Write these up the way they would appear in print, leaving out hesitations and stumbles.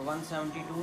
172।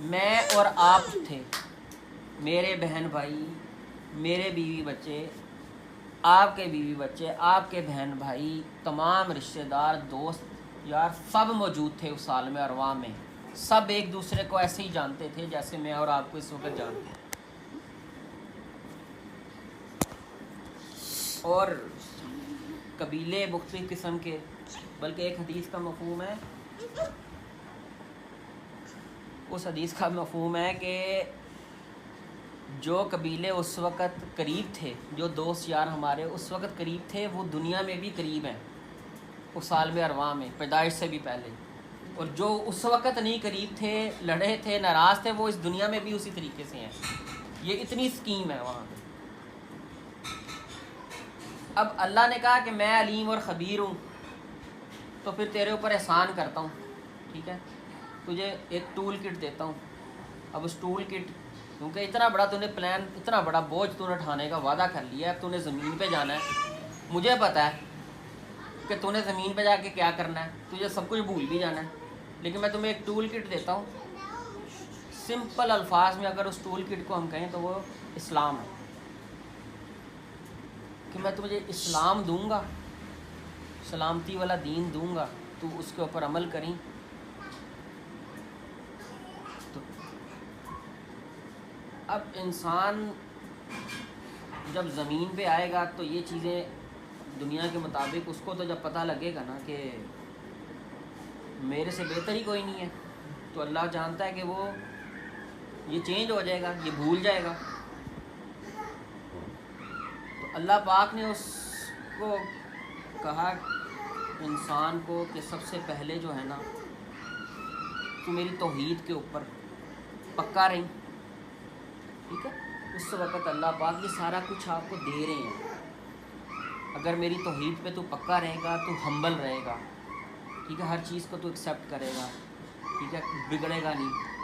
میں اور آپ تھے، میرے بہن بھائی، میرے بیوی بچے، آپ کے بیوی بچے، آپ کے بہن بھائی، تمام رشتہ دار، دوست یار سب موجود تھے اس عالم ارواح میں. سب ایک دوسرے کو ایسے ہی جانتے تھے جیسے میں اور آپ کو اس وقت جانتے ہیں. اور قبیلے مختلف قسم کے، بلکہ ایک حدیث کا مفہوم ہے، اس حدیث کا مفہوم ہے کہ جو قبیلے اس وقت قریب تھے، جو دوست یار ہمارے اس وقت قریب تھے، وہ دنیا میں بھی قریب ہیں اس عالم ارواح میں پیدائش سے بھی پہلے. اور جو اس وقت نہیں قریب تھے، لڑے تھے، ناراض تھے، وہ اس دنیا میں بھی اسی طریقے سے ہیں. یہ اتنی اسکیم ہے وہاں پہ. اب اللہ نے کہا کہ میں علیم اور خبیر ہوں، تو پھر تیرے اوپر احسان کرتا ہوں، ٹھیک ہے، تجھے ایک ٹول کٹ دیتا ہوں. اب اس ٹول کٹ، کیونکہ اتنا بڑا تو نے پلان، اتنا بڑا بوجھ تو نے اٹھانے کا وعدہ کر لیا ہے، اب تو نے زمین پہ جانا ہے. مجھے پتہ ہے کہ تو نے زمین پہ جا کے کیا کرنا ہے، تجھے سب کچھ بھول بھی جانا ہے، لیکن میں تمہیں ایک ٹول کٹ دیتا ہوں. سمپل الفاظ میں اگر اس ٹول کٹ کو ہم کہیں تو وہ اسلام ہے، کہ میں تجھے اسلام دوں گا، سلامتی والا دین دوں گا، تو اس کے اوپر عمل کریں. تو اب انسان جب زمین پہ آئے گا تو یہ چیزیں دنیا کے مطابق اس کو تو جب پتہ لگے گا نا کہ میرے سے بہتر ہی کوئی نہیں ہے، تو اللہ جانتا ہے کہ وہ یہ چینج ہو جائے گا، یہ بھول جائے گا. تو اللہ پاک نے اس کو کہا انسان کو کہ سب سے پہلے جو ہے نا، تو میری توحید کے اوپر پکا رہیں، ٹھیک ہے. اس وقت اللہ پاک یہ سارا کچھ آپ کو دے رہے ہیں. اگر میری توحید پہ تو پکا رہے گا، تو ہمبل رہے گا، ٹھیک ہے، ہر چیز کو تو ایکسیپٹ کرے گا، ٹھیک ہے، بگڑے گا نہیں،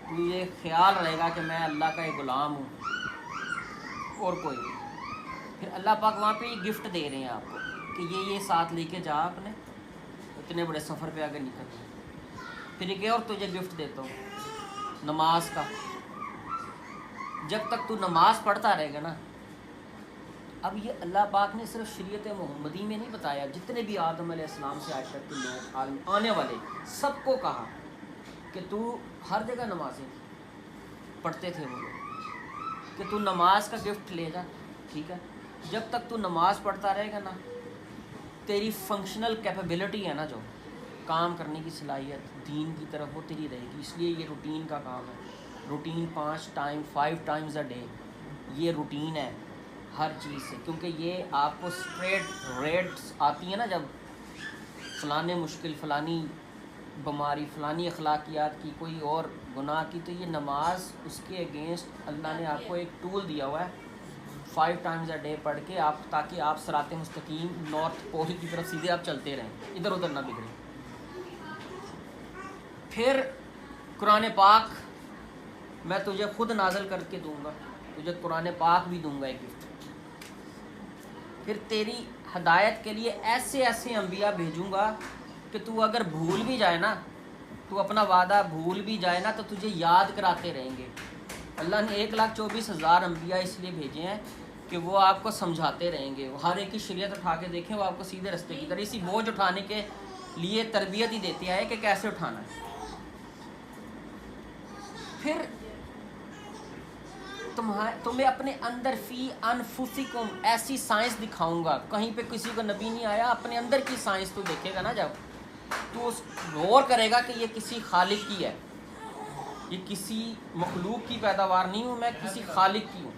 تو یہ خیال رہے گا کہ میں اللہ کا ایک غلام ہوں اور کوئی نہیں. پھر اللہ پاک وہاں پہ یہ گفٹ دے رہے ہیں آپ کو کہ یہ ساتھ لے کے جا اپنے اتنے بڑے سفر پہ آگے نکل. پھر ایک اور تجھے گفٹ دیتا ہوں نماز کا. جب تک تو نماز پڑھتا رہے گا نا، اب یہ اللہ پاک نے صرف شریعت محمدی میں نہیں بتایا، جتنے بھی آدم علیہ السلام سے آج تک کے لوگ آنے والے سب کو کہا کہ تو ہر جگہ نمازیں پڑھتے تھے وہ لوگ، کہ تو نماز کا گفٹ لے جا، ٹھیک ہے. جب تک تو نماز پڑھتا رہے گا نا، تیری فنکشنل کیپیبلٹی ہے نا، جو کام کرنے کی صلاحیت دین کی طرف، وہ تیری رہے گی. اس لیے یہ روٹین کا کام ہے. روٹین 5 ٹائمز اے ڈے، یہ روٹین ہے ہر چیز سے. کیونکہ یہ آپ کو اسٹریٹ ریٹس آتی ہیں نا، جب فلانے مشکل، فلانی بیماری، فلانی اخلاقیات کی، کوئی اور گناہ کی، تو یہ نماز اس کے اگینسٹ اللہ نے آپ کو ایک ٹول دیا ہوا ہے. 5 ٹائمز اے ڈے پڑھ کے آپ، تاکہ آپ صراط مستقیم نارتھ پول کی طرف سیدھے آپ چلتے رہیں، ادھر ادھر نہ بگڑیں. پھر قرآن پاک میں تجھے خود نازل کر کے دوں گا، تجھے قرآن پاک بھی دوں گا ایک گفٹ. پھر تیری ہدایت کے لیے ایسے ایسے انبیاء بھیجوں گا کہ تو اگر بھول بھی جائے نا، تو اپنا وعدہ بھول بھی جائے نا، تو تجھے یاد کراتے رہیں گے. اللہ نے 1,24,000 انبیاء اس لیے بھیجے ہیں کہ وہ آپ کو سمجھاتے رہیں گے. ہر ایک کی شریعت اٹھا کے دیکھیں، وہ آپ کو سیدھے رستے کی طرح، اسی بوجھ اٹھانے کے لیے تربیت ہی دیتے آئے کہ کیسے اٹھانا ہے. پھر تمہیں اپنے اندر فی انفسکم ایسی سائنس دکھاؤں گا، کہیں پہ کسی کو نبی نہیں آیا. اپنے اندر کی سائنس تو دیکھے گا نا، جب تو غور کرے گا کہ یہ کسی خالق کی ہے، یہ کسی مخلوق کی پیداوار نہیں ہوں، میں کسی خالق کی ہوں.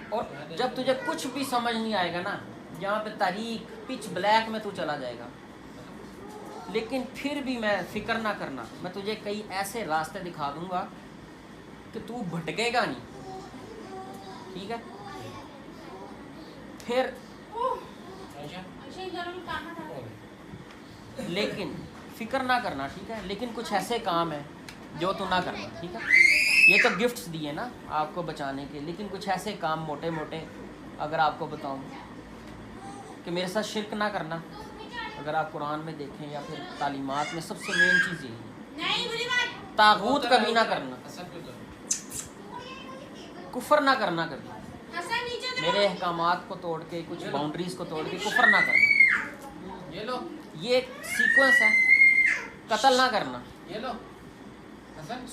اور جب تجھے کچھ بھی سمجھ نہیں آئے گا نا، یہاں پہ تاریک پچ بلیک میں تو چلا جائے گا، لیکن پھر بھی میں فکر نہ کرنا، میں تجھے کئی ایسے راستے دکھا دوں گا کہ تو بھٹکے گا نہیں، ٹھیک ہے. پھر لیکن فکر نہ کرنا، ٹھیک ہے، لیکن کچھ ایسے کام ہیں جو تو نہ کرنا، ٹھیک ہے. یہ تو گفٹس دیے نا آپ کو بچانے کے، لیکن کچھ ایسے کام موٹے موٹے اگر آپ کو بتاؤں کہ میرے ساتھ شرک نہ کرنا، اگر آپ قرآن میں دیکھیں یا پھر تعلیمات میں سب سے مین چیز یہی ہے، طاغوت کبھی نہ کرنا، کفر نہ کرنا کبھی، میرے احکامات کو توڑ کے کچھ باؤنڈریز کو توڑ کے کفر نہ کرنا، یہ ایک سیکوینس ہے، قتل نہ کرنا،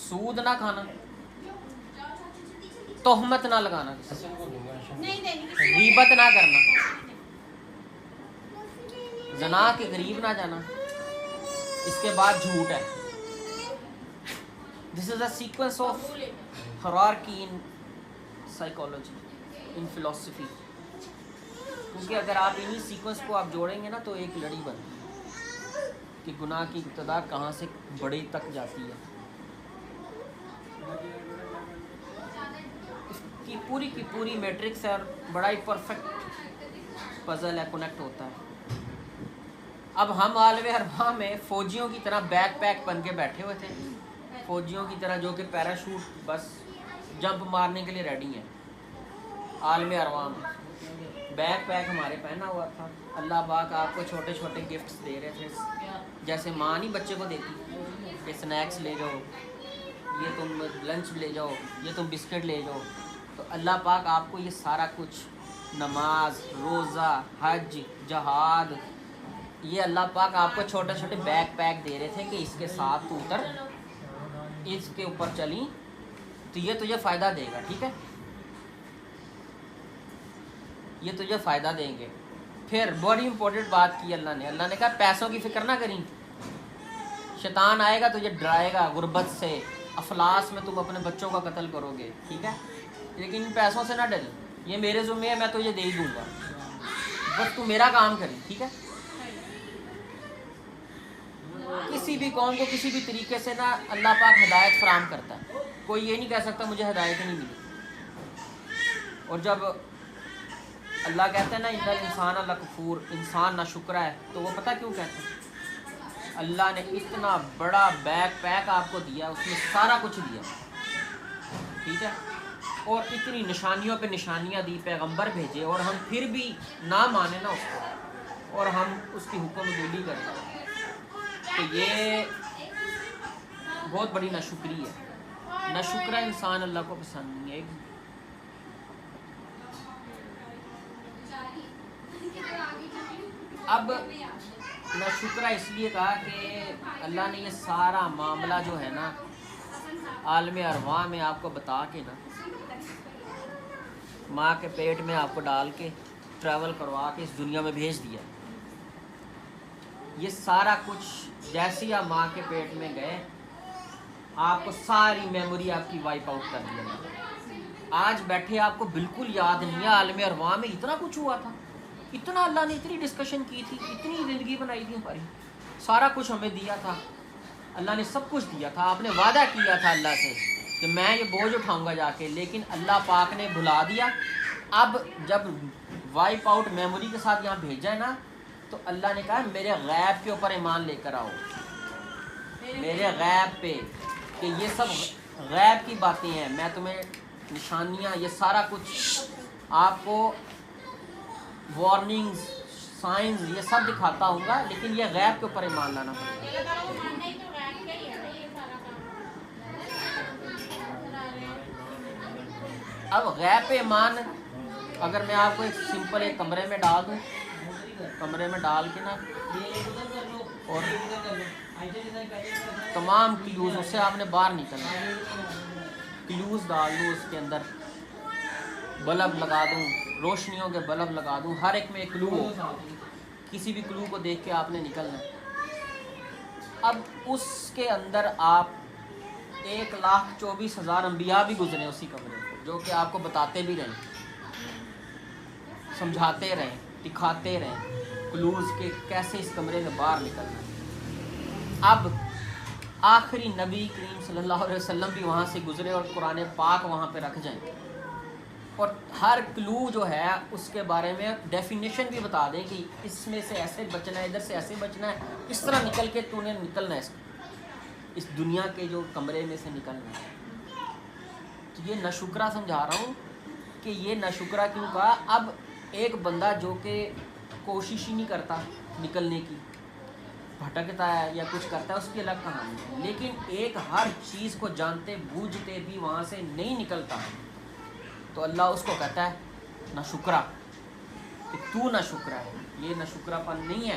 سود نہ کھانا، تہمت نہ لگانا، غیبت نہ کرنا، زنا کے قریب نہ جانا، اس کے بعد جھوٹ ہے. This is a sequence of hierarchy in psychology, in philosophy. کیونکہ اگر آپ انہی سیکوینس کو آپ جوڑیں گے نا تو ایک لڑی بنتی ہے کہ گناہ کی ابتدا کہاں سے بڑی تک جاتی ہے. اس کی پوری میٹرکس ہے اور بڑا ہی پرفیکٹ پزل ہے، کنیکٹ ہوتا ہے. اب ہم عالم ارواح میں فوجیوں کی طرح بیک پیک بن کے بیٹھے ہوئے تھے، فوجیوں کی طرح جو کہ پیراشوٹ بس جمپ مارنے کے لیے ریڈی ہیں. عالم ارواح میں بیک پیک ہمارے پہنا ہوا تھا. اللہ پاک آپ کو چھوٹے چھوٹے گفٹس دے رہے تھے، جیسے ماں نہیں بچے کو دیتی کہ اسنیکس لے جاؤ، یہ تم لنچ لے جاؤ، یہ تم بسکٹ لے جاؤ. تو اللہ پاک آپ کو یہ سارا کچھ، نماز، روزہ، حج، جہاد، یہ اللہ پاک آپ کو چھوٹے چھوٹے بیک پیک دے رہے تھے کہ اس کے ساتھ تو اتر، اس کے اوپر چلی تو یہ تجھے فائدہ دے گا. ٹھیک ہے، یہ تجھے فائدہ دیں گے. پھر بڑی امپورٹنٹ بات کی اللہ نے کہا پیسوں کی فکر نہ کریں، شیطان آئے گا تجھے ڈرائے گا غربت سے، افلاس میں تم اپنے بچوں کا قتل کرو گے. ٹھیک ہے، لیکن ان پیسوں سے نہ ڈریں، یہ میرے ذمہ ہے، میں تجھے دے ہی دوں گا، بس تو میرا کام کریں. ٹھیک ہے، کسی بھی قوم کو کسی بھی طریقے سے نا اللہ پاک ہدایت فراہم کرتا ہے. کوئی یہ نہیں کہہ سکتا مجھے ہدایت نہیں ملی. اور جب اللہ کہتے ہیں نا ان الانسان لکفور، انسان نہ شکرا ہے، تو وہ پتہ کیوں کہتے ہیں؟ اللہ نے اتنا بڑا بیک پیک آپ کو دیا، اس میں سارا کچھ دیا. ٹھیک ہے، اور اتنی نشانیوں پہ نشانیاں دی، پیغمبر بھیجے، اور ہم پھر بھی نہ مانیں نا اس کو، اور ہم اس کی حکم دولی کریں، تو یہ بہت بڑی ناشکری ہے. ناشکرا انسان اللہ کو پسند نہیں ہے. اب ناشکرا اس لیے کہا کہ اللہ نے یہ سارا معاملہ جو ہے نا عالم ارواح میں آپ کو بتا کے نا، ماں کے پیٹ میں آپ کو ڈال کے ٹریول کروا کے اس دنیا میں بھیج دیا. یہ سارا کچھ جیسے ہی آپ ماں کے پیٹ میں گئے، آپ کو ساری میموری آپ کی وائپ آؤٹ کر دیا. آج بیٹھے آپ کو بالکل یاد نہیں ہے عالم ارواح میں اتنا کچھ ہوا تھا، اتنا اللہ نے اتنی ڈسکشن کی تھی، اتنی زندگی بنائی تھی ہماری، سارا کچھ ہمیں دیا تھا. اللہ نے سب کچھ دیا تھا. آپ نے وعدہ کیا تھا اللہ سے کہ میں یہ بوجھ اٹھاؤں گا جا کے، لیکن اللہ پاک نے بھلا دیا. اب جب وائپ آؤٹ میموری کے ساتھ یہاں بھیجا ہے نا، تو اللہ نے کہا میرے غیب کے اوپر ایمان لے کر آؤ، میرے غیب پہ، کہ یہ سب غیب کی باتیں ہیں. میں تمہیں نشانیاں، یہ سارا کچھ آپ کو وارننگز، سائنز، یہ سب دکھاتا ہوں گا، لیکن یہ غیب کے اوپر ایمان لانا پڑے گا. اب غیب پہ ایمان، اگر میں آپ کو ایک سمپل ایک کمرے میں ڈال دوں، کمرے میں ڈال کے نا، اور تمام کلوز، اس سے آپ نے باہر نکلنا، کلوز ڈال دوں اس کے اندر، بلب لگا دوں، روشنیوں کے بلب لگا دوں، ہر ایک میں ایک کلو ہو، کسی بھی کلو کو دیکھ کے آپ نے نکلنا. اب اس کے اندر آپ 1,24,000 انبیاء بھی گزرے اسی کمرے میں، جو کہ آپ کو بتاتے بھی رہیں، سمجھاتے رہیں، دکھاتے رہیں کلوز کے کیسے اس کمرے میں باہر نکلنا. اب آخری نبی کریم صلی اللہ علیہ وسلم بھی وہاں سے گزرے اور قرآن پاک وہاں پہ رکھ جائیں، اور ہر کلو جو ہے اس کے بارے میں ڈیفینیشن بھی بتا دیں کہ اس میں سے ایسے بچنا ہے، ادھر سے ایسے بچنا ہے، اس طرح نکل کے تو نے نکلنا ہے اس دنیا کے جو کمرے میں سے نکلنا ہے. تو یہ ناشکرا سمجھا رہا ہوں کہ یہ ناشکرا کیوں کہا. اب ایک بندہ جو کہ کوشش ہی نہیں کرتا نکلنے کی، بھٹکتا ہے یا کچھ کرتا ہے اس کی الگ کہانی ہے، لیکن ایک ہر چیز کو جانتے بوجھتے بھی وہاں سے نہیں نکلتا تو اللہ اس کو کہتا ہے نہ شکرا، کہ تو نہ شکرا ہے۔ یہ نہ شکرا پن نہیں ہے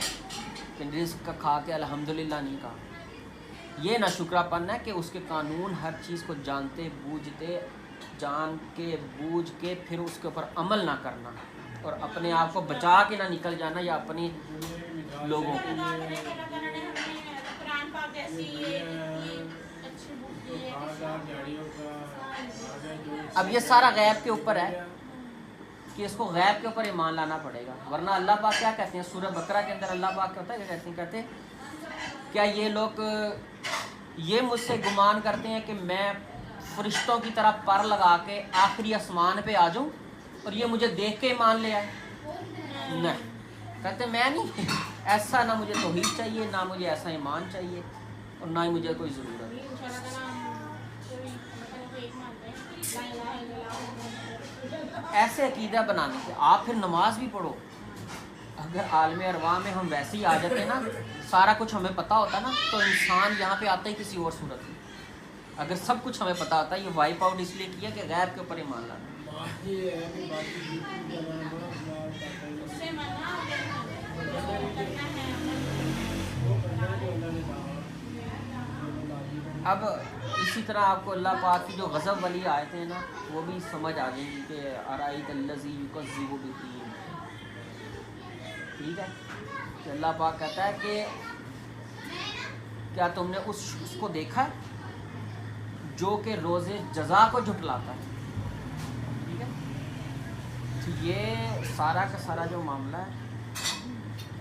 کہ رزق کا کھا کے الحمدللہ نہیں کہا، یہ نہ شکرا پن ہے کہ اس کے قانون ہر چیز کو جانتے بوجھتے جان کے بوجھ کے پھر اس کے اوپر عمل نہ کرنا اور اپنے آپ کو بچا کے نہ نکل جانا یا اپنی لوگوں کو۔ اب یہ سارا غیب کے اوپر ہے کہ اس کو غیب کے اوپر ایمان لانا پڑے گا، ورنہ اللہ پاک کیا کہتے ہیں سورہ بقرہ کے اندر، اللہ پاک کیا ہوتا ہے کہ کہتے ہیں کیا یہ لوگ یہ مجھ سے گمان کرتے ہیں کہ میں فرشتوں کی طرح پر لگا کے آخری آسمان پہ آ جاؤں اور یہ مجھے دیکھ کے ایمان لے آئے؟ نہیں، کہتے میں نہیں، ایسا نہ مجھے توحید چاہیے، نہ مجھے ایسا ایمان چاہیے اور نہ ہی مجھے کوئی ضرورت ہے۔ ایسے عقیدہ بنانے سے آپ پھر نماز بھی پڑھو، اگر عالم ارواح میں ہم ویسے ہی آ جاتے نا، سارا کچھ ہمیں پتہ ہوتا نا، تو انسان یہاں پہ آتا ہی کسی اور صورت میں۔ اگر سب کچھ ہمیں پتہ ہوتا ہے، یہ وائپ آؤٹ اس لیے کیا کہ غیب کے اوپر ایمان لانا۔ اب اسی طرح آپ کو اللہ پاک کی جو غضب والی آیتیں ہیں نا وہ بھی سمجھ آ جائیں گی کہ ارائیت الذی یکذب بالدین، ٹھیک ہے، کہ اللہ پاک کہتا ہے کہ کیا تم نے اس کو دیکھا ہے جو کہ روز جزا کو جھٹلاتا ہے، ٹھیک ہے۔ تو یہ سارا کا سارا جو معاملہ ہے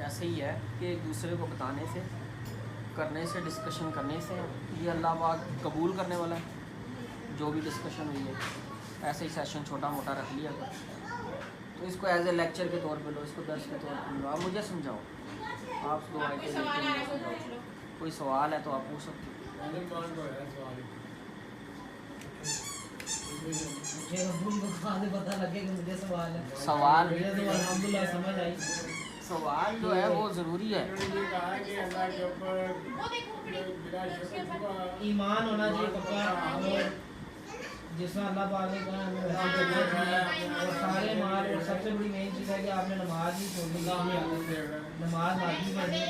ایسے ہی ہے کہ ایک دوسرے کو بتانے سے، کرنے سے، ڈسکشن کرنے سے یہ اللہ پاک قبول کرنے والا ہے۔ جو بھی ڈسکشن ہوئی ہے ایسے ہی سیشن چھوٹا موٹا رکھ لیا تو اس کو ایز اے لیکچر کے طور پہ لو، اس کو درس کے طور پہ لو، آپ مجھے سمجھاؤ، آپ دو آیتیں سمجھاؤ، کوئی سوال ہے تو آپ پوچھ سکتے سوال جو ہے وہ ضروری ہے، ایمان ہونا چاہیے پکا، جس میں اللہ پاک نے کہا اور سارے مال، اور سب سے بڑی مین چیز ہے کہ آپ نے نماز ہی چھوڑنی، نماز لازمی پڑھنی،